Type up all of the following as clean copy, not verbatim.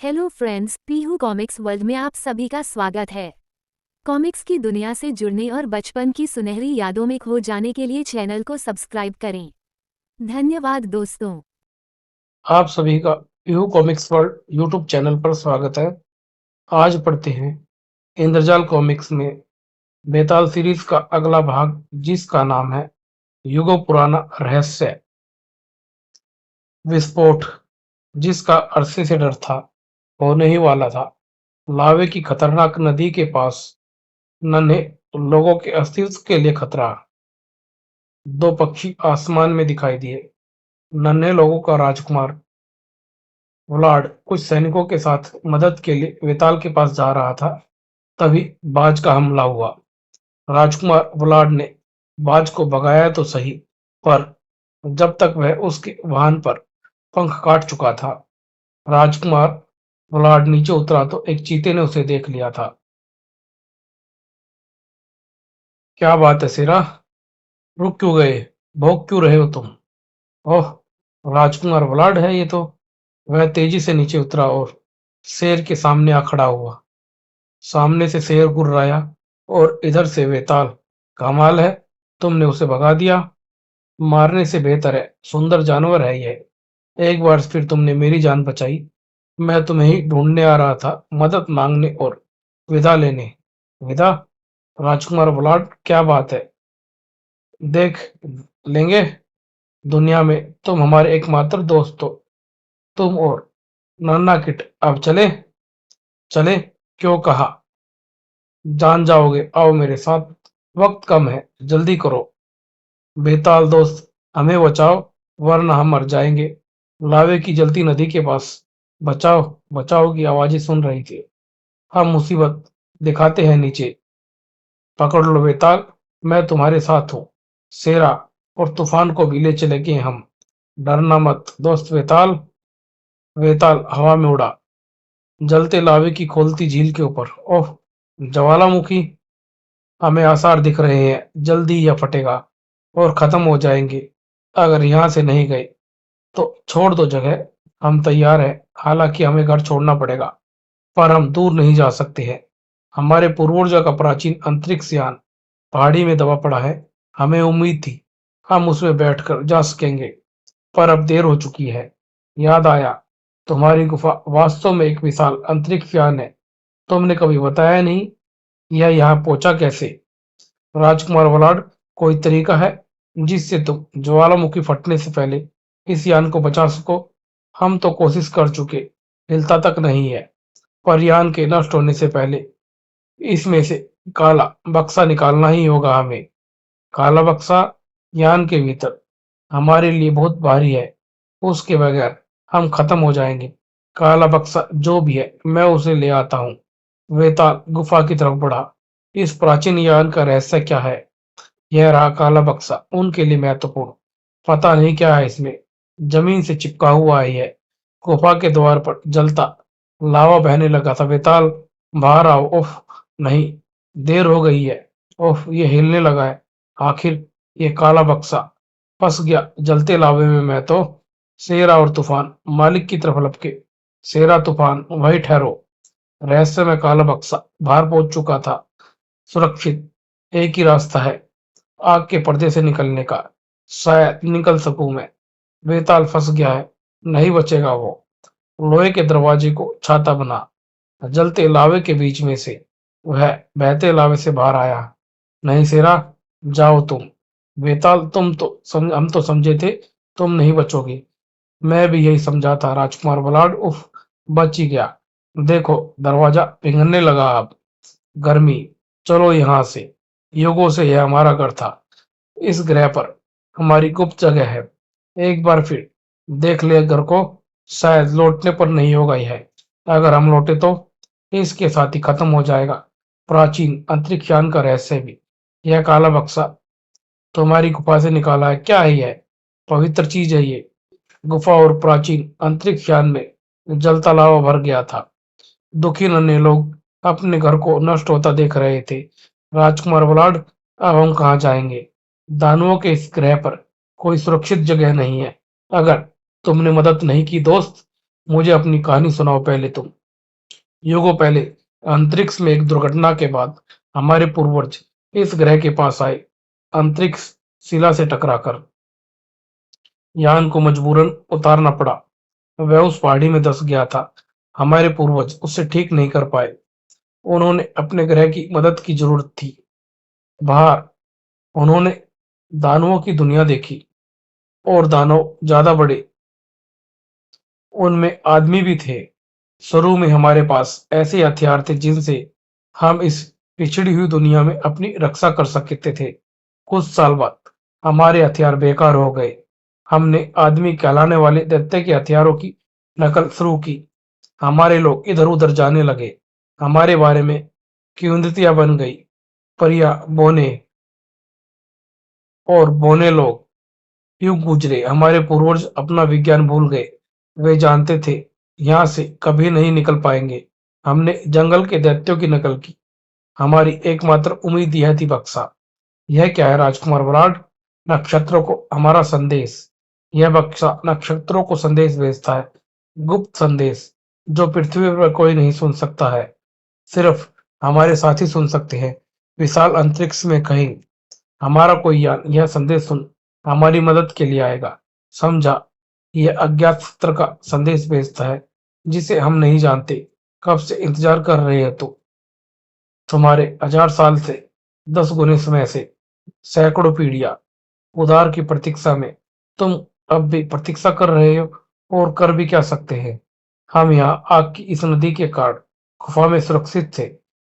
Hello friends, Pihu comics world में आप सभी का स्वागत है। कॉमिक्स की दुनिया से जुड़ने और बचपन की सुनहरी यादों में खो जाने के लिए चैनल को सब्सक्राइब करें। धन्यवाद दोस्तों। आप सभी का Pihu comics world YouTube channel पर स्वागत है। आज पढ़ते हैं इंद्रजाल कॉमिक्स में बेताल सीरीज का अगला भाग, जिसका नाम है युगों पुराना रहस्य। विस्फोट, जिसका अरसे से डर था, होने ही वाला था। लावे की खतरनाक नदी के पास नन्हे लोगों के अस्तित्व के लिए खतरा। दो पक्षी आसमान में दिखाई दिए। नन्हे लोगों का राजकुमार व्लाड कुछ सैनिकों के साथ मदद के लिए वेताल के पास जा रहा था। तभी बाज का हमला हुआ। राजकुमार व्लाड ने बाज को भगाया तो सही, पर जब तक वह उसके वाहन पर पंख काट चुका था, राजकुमार व्लाड नीचे उतरा तो एक चीते ने उसे देख लिया था। क्या बात है सिरा, रुक क्यों गए? भौंक क्यों रहे हो तुम? ओह, राजकुमार व्लाड है ये तो। वह तेजी से नीचे उतरा और शेर के सामने आ खड़ा हुआ। सामने से शेर गुर्राया और इधर से वेताल। कमाल है, तुमने उसे भगा दिया। मारने से बेहतर है, सुंदर जानवर है ये। एक बार फिर तुमने मेरी जान बचाई। मैं तुम्हें ही ढूंढने आ रहा था, मदद मांगने और विदा लेने। विदा? राजकुमार ब्लाड, क्या बात है? देख लेंगे। दुनिया में तुम हमारे एकमात्र दोस्त हो। तुम और नन्ना किट। अब चले चले, क्यों कहा? जान जाओगे, आओ मेरे साथ। वक्त कम है, जल्दी करो। बेताल दोस्त, हमें बचाओ, वरना हम मर जाएंगे। लावे की जलती नदी के पास बचाओ बचाओ की आवाजें सुन रही थी। हम मुसीबत दिखाते हैं नीचे। पकड़ लो बेताल, मैं तुम्हारे साथ हूँ। शेरा और तूफान को भी ले चलेंगे हम। डरना मत दोस्त बेताल। बेताल हवा में उड़ा, जलते लावे की खोलती झील के ऊपर। ओह, ज्वालामुखी! हमें आसार दिख रहे हैं, जल्दी यह फटेगा और खत्म हो जाएंगे। अगर यहाँ से नहीं गए तो छोड़ दो जगह। हम तैयार हैं, हालांकि हमें घर छोड़ना पड़ेगा, पर हम दूर नहीं जा सकते हैं। हमारे पूर्वजों का प्राचीन अंतरिक्ष यान पहाड़ी में दबा पड़ा है। हमें उम्मीद थी हम उसमें बैठकर जा सकेंगे, पर अब देर हो चुकी है। याद आया, तुम्हारी गुफा वास्तव में एक विशाल अंतरिक्ष यान है। तुमने कभी बताया नहीं, यह यहाँ पहुंचा कैसे? राजकुमार वलाड, कोई तरीका है जिससे तुम ज्वालामुखी फटने से पहले इस यान को बचा सको? हम तो कोशिश कर चुके, हिलता तक नहीं है। पर यान के नष्ट होने से पहले इसमें से काला बक्सा निकालना ही होगा हमें। काला बक्सा? यान के भीतर? हमारे लिए बहुत भारी है, उसके बगैर हम खत्म हो जाएंगे। काला बक्सा जो भी है, मैं उसे ले आता हूँ। वेताल गुफा की तरफ बढ़ा। इस प्राचीन यान का रहस्य क्या है? यह रहा काला बक्सा, उनके लिए महत्वपूर्ण। पता नहीं क्या है इसमें। जमीन से चिपका हुआ है यह। गुफा के द्वार पर जलता लावा बहने लगा था। बेताल, बाहर आओ। ओह नहीं, देर हो गई है। ओह, ये हिलने लगा है। आखिर ये काला बक्सा फंस गया जलते लावे में। मैं तो। शेरा और तूफान मालिक की तरफ लपके। शेरा, तूफान, वही ठहरो। रहस्य में काला बक्सा बाहर पहुंच चुका था। सुरक्षित एक ही रास्ता है, आग के पर्दे से निकलने का। शायद निकल सकूं मैं। बेताल फंस गया है, नहीं बचेगा वो। लोहे के दरवाजे को छाता बना। जलते लावे के बीच में से वह बहते लावे से बाहर आया। नहीं शेरा, जाओ तुम। बेताल, हम तो समझे थे तुम नहीं बचोगे। मैं भी यही समझा था राजकुमार बलाड। उफ, बच ही गया। देखो, दरवाजा पिघलने लगा अब। गर्मी। चलो यहाँ से। युगों से यह हमारा घर था। इस ग्रह पर हमारी गुप्त जगह है। एक बार फिर देख ले घर को। शायद लौटने पर नहीं होगा यह। अगर हम लौटे तो इसके साथ ही खत्म हो जाएगा प्राचीन अंतरिक्ष यान का रहस्य भी। यह काला बक्सा तुम्हारी गुफा से निकाला है। क्या है यह? पवित्र चीज है ये। गुफा और प्राचीन अंतरिक्ष यान में जलता लावा भर गया था। दुखी नन्हे लोग अपने घर को नष्ट होता देख रहे थे। राजकुमार बलाड, अब हम कहाँ जाएंगे? दानवों के इस ग्रह पर कोई सुरक्षित जगह नहीं है। अगर तुमने मदद नहीं की दोस्त, मुझे अपनी कहानी सुनाओ पहले तुम। युगों पहले अंतरिक्ष में एक दुर्घटना के बाद हमारे पूर्वज इस ग्रह के पास आए। अंतरिक्ष शिला से टकराकर यान को मजबूरन उतारना पड़ा। वह उस पहाड़ी में धंस गया था। हमारे पूर्वज उसे ठीक नहीं कर पाए। उन्होंने अपने ग्रह की मदद की जरूरत थी। बाहर उन्होंने दानवों की दुनिया देखी और दानव ज्यादा बड़े, उनमें आदमी भी थे। शुरू में हमारे पास ऐसे हथियार थे जिनसे हम इस पिछड़ी हुई दुनिया में अपनी रक्षा कर सकते थे। कुछ साल बाद हमारे हथियार बेकार हो गए। हमने आदमी कहलाने वाले दैत्य के हथियारों की नकल शुरू की। हमारे लोग इधर उधर जाने लगे। हमारे बारे में किंवदंतियां बन गई। परियां, बोने और बोने लोग युग गुजरे। हमारे पूर्वज अपना विज्ञान भूल गए। वे जानते थे यहाँ से कभी नहीं निकल पाएंगे। हमने जंगल के दैत्यों की नकल की। हमारी एकमात्र उम्मीद यह थी बक्सा। यह क्या है राजकुमार बराड? नक्षत्रों को हमारा संदेश। यह बक्सा नक्षत्रों को संदेश भेजता है। गुप्त संदेश जो पृथ्वी पर कोई नहीं सुन सकता है। सिर्फ हमारे साथी सुन सकते हैं। विशाल अंतरिक्ष में कहीं हमारा कोई यान यह संदेश सुन हमारी मदद के लिए आएगा। समझा? यह अज्ञात सत्र का संदेश भेजता है जिसे हम नहीं जानते। कब से इंतजार कर रहे हो तुम्हारे 1000 साल से 10 गुने समय से सैकड़ों पीढ़ियां उधार की प्रतीक्षा में। तुम अब भी प्रतीक्षा कर रहे हो और कर भी क्या सकते हैं। हम यहाँ आग की इस नदी के कार्ड गुफा में सुरक्षित थे।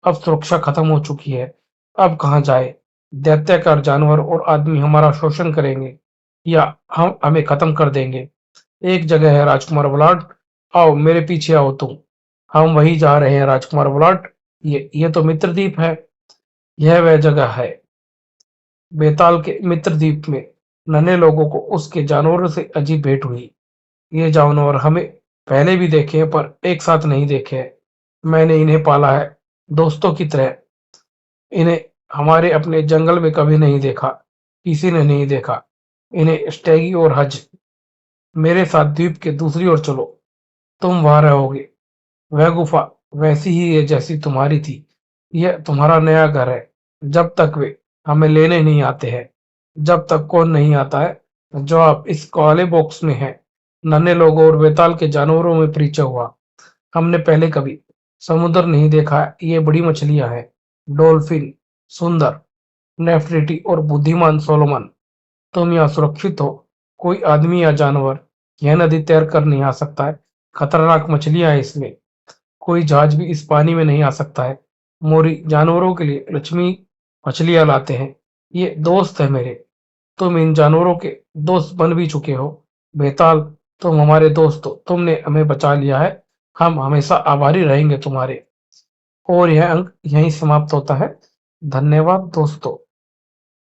अब सुरक्षा खत्म हो चुकी है। अब कहाँ जाए? दैत्याकार जानवर और आदमी हमारा शोषण करेंगे या हम हमें खत्म कर देंगे। एक जगह है राजकुमार बलाट। आओ मेरे पीछे आओ तुम। हम वही जा रहे हैं राजकुमार बलाट। ये तो मित्रद्वीप है। यह वह जगह है। बेताल के मित्रद्वीप में नन्हे लोगों को उसके जानवरों से अजीब भेंट हुई। ये जानवर हमें पहले भी देखे हैं पर एक साथ नहीं देखे हैं। मैंने इन्हें पाला है दोस्तों की तरह। इन्हें हमारे अपने जंगल में कभी नहीं देखा। किसी ने नहीं देखा। इन्हें स्टैगी और हज। मेरे साथ द्वीप के दूसरी ओर चलो। तुम वहां रहोगे। वह गुफा वैसी ही है जैसी तुम्हारी थी। यह तुम्हारा नया घर है जब तक वे हमें लेने नहीं आते हैं। जब तक कौन नहीं आता है? जो आप इस काले बॉक्स में है। नन्हे लोगों और बेताल के जानवरों में परिचय हुआ। हमने पहले कभी समुद्र नहीं देखा है। ये बड़ी मछलियां हैं। डॉल्फिन, सुंदर नेफरिटी और बुद्धिमान सोलोमन। तुम यहाँ सुरक्षित हो। कोई आदमी या जानवर यह नदी तैर कर नहीं आ सकता है। खतरनाक मछलियां हैं इसमें। कोई जहाज भी इस पानी में नहीं आ सकता है। मोरी जानवरों के लिए लक्ष्मी मछलियां लाते हैं। ये दोस्त है मेरे। तुम इन जानवरों के दोस्त बन भी चुके हो। बेताल, तुम हमारे दोस्त हो। तुमने हमें बचा लिया है। हम हमेशा आभारी रहेंगे तुम्हारे। और यह अंक यहीं समाप्त होता है। धन्यवाद दोस्तों।